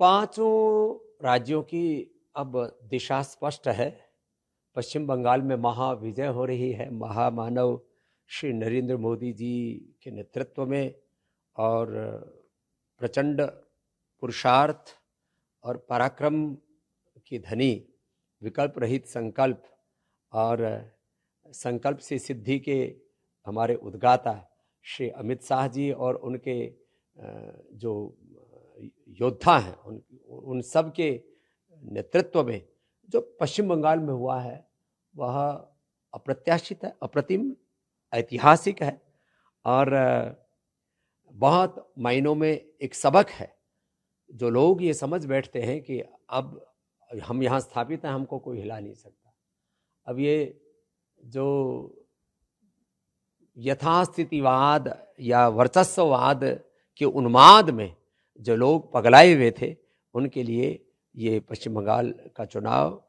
पांचों राज्यों की अब दिशा स्पष्ट है। पश्चिम बंगाल में महाविजय हो रही है महामानव श्री नरेंद्र मोदी जी के नेतृत्व में, और प्रचंड पुरुषार्थ और पराक्रम की धनी विकल्प रहित संकल्प और संकल्प से सिद्धि के हमारे उद्गाता श्री अमित शाह जी और उनके जो योद्धा हैं उन सब के नेतृत्व में जो पश्चिम बंगाल में हुआ है वह अप्रत्याशित है, अप्रतिम, ऐतिहासिक है और बहुत मायनों में एक सबक है। जो लोग ये समझ बैठते हैं कि अब हम यहाँ स्थापित हैं, हमको कोई हिला नहीं सकता, अब ये जो यथास्थितिवाद या वर्चस्ववाद के उन्माद में जो लोग पगलाए हुए थे, उनके लिए ये पश्चिम बंगाल का चुनाव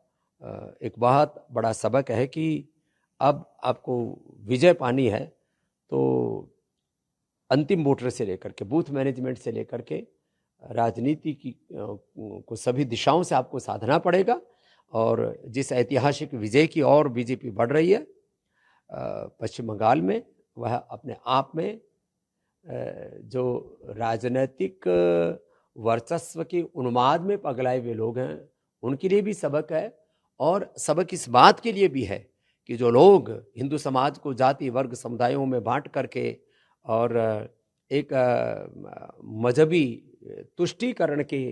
एक बहुत बड़ा सबक है कि अब आपको विजय पानी है तो अंतिम वोटर से लेकर के बूथ मैनेजमेंट से लेकर के राजनीति की को सभी दिशाओं से आपको साधना पड़ेगा। और जिस ऐतिहासिक विजय की ओर बीजेपी बढ़ रही है पश्चिम बंगाल में, वह अपने आप में जो राजनीतिक वर्चस्व के उन्माद में पगलाए हुए लोग हैं उनके लिए भी सबक है। और सबक इस बात के लिए भी है कि जो लोग हिंदू समाज को जाति वर्ग समुदायों में बांट करके और एक मजहबी तुष्टीकरण के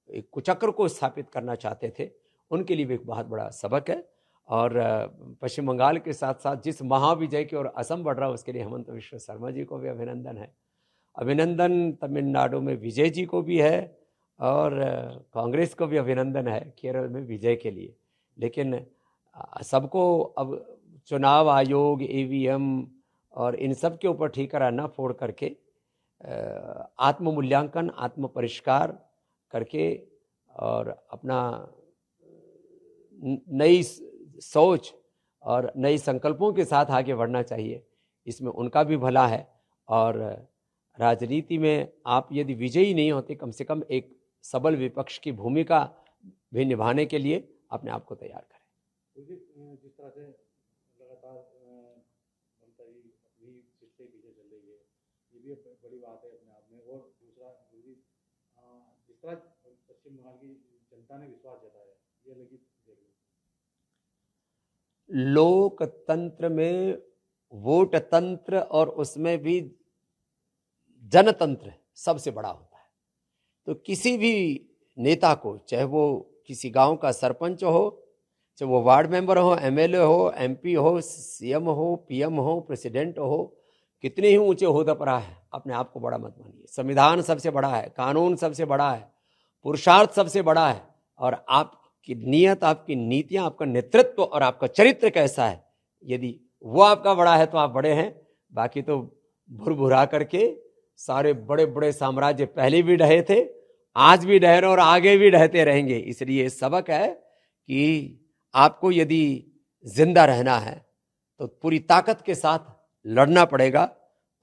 एक कुचक्र को स्थापित करना चाहते थे, उनके लिए भी एक बहुत बड़ा सबक है। और पश्चिम बंगाल के साथ साथ जिस महाविजय की ओर असम बढ़ रहा है उसके लिए हेमंत विश्व शर्मा जी को भी अभिनंदन है। अभिनंदन तमिलनाडु में विजय जी को भी है और कांग्रेस को भी अभिनंदन है केरल में विजय के लिए। लेकिन सबको अब चुनाव आयोग, ईवीएम और इन सब के ऊपर ठीकरा न फोड़ करके आत्म मूल्यांकन, आत्म परिष्कार करके और अपना नई सोच और नई संकल्पों के साथ आगे बढ़ना चाहिए। इसमें उनका भी भला है। और राजनीति में आप यदि विजयी नहीं होते, कम से कम एक सबल विपक्ष की भूमिका भी निभाने के लिए अपने आप को तैयार करें। जिस तरह से लगातार ममता जी अपनी सीट से पीछे चल रही है, ये भी बड़ी बात है अपने आप में। और दूसरा जिस तरह पश्चिम बंगाल की जनता ने विश्वास जताया, ये लगी लोकतंत्र में वोट तंत्र और उसमें भी जनतंत्र सबसे बड़ा होता है। तो किसी भी नेता को, चाहे वो किसी गांव का सरपंच हो, चाहे वो वार्ड मेंबर हो, एमएलए हो, एमपी हो, सीएम हो, पीएम हो, प्रेसिडेंट हो, कितने ही ऊंचे ओहदे पर है, अपने आप को बड़ा मत मानिए। संविधान सबसे बड़ा है, कानून सबसे बड़ा है, पुरुषार्थ सबसे बड़ा है। और आपकी नीयत, आपकी नीतियां, आपका नेतृत्व और आपका चरित्र कैसा है, यदि वो आपका बड़ा है तो आप बड़े हैं। बाकी तो भुरभुरा करके सारे बड़े बड़े साम्राज्य पहले भी ढहे थे, आज भी ढह रहे और आगे भी ढहते रहेंगे। इसलिए सबक है कि आपको यदि जिंदा रहना है तो पूरी ताकत के साथ लड़ना पड़ेगा।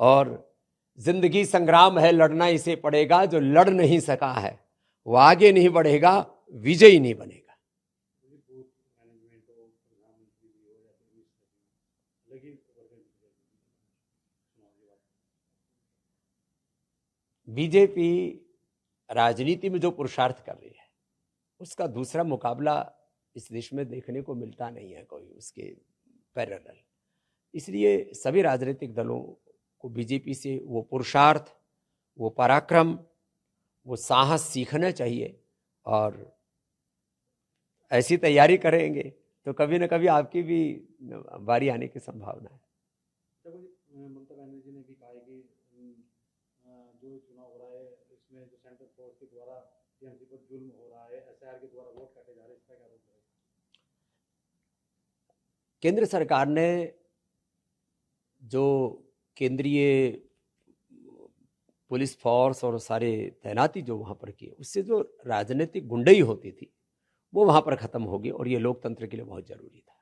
और जिंदगी संग्राम है, लड़ना इसे पड़ेगा। जो लड़ नहीं सका है वो आगे नहीं बढ़ेगा, विजयी नहीं बनेगा। बीजेपी राजनीति में जो पुरुषार्थ कर रही है उसका दूसरा मुकाबला इस देश में देखने को मिलता नहीं है कोई उसके पैरेलल। इसलिए सभी राजनीतिक दलों को बीजेपी से वो पुरुषार्थ, वो पराक्रम, वो साहस सीखना चाहिए। और ऐसी तैयारी करेंगे तो कभी न कभी आपकी भी बारी आने की संभावना है। ममता बनर्जी ने भी कहा है कि जो चुनाव हो रहा है इसमें जो सेंट्रल फोर्स के द्वारा टीएमसी पर जुल्म हो रहा है, एसआईआर के द्वारा वोट काटे जा रहे हैं, इसका क्या मतलब है? केंद्र सरकार ने जो केंद्रीय पुलिस फोर्स और सारे तैनाती जो वहाँ पर की, उससे जो राजनीतिक गुंडई होती थी वो वहाँ पर ख़त्म होगी। और ये लोकतंत्र के लिए बहुत ज़रूरी था।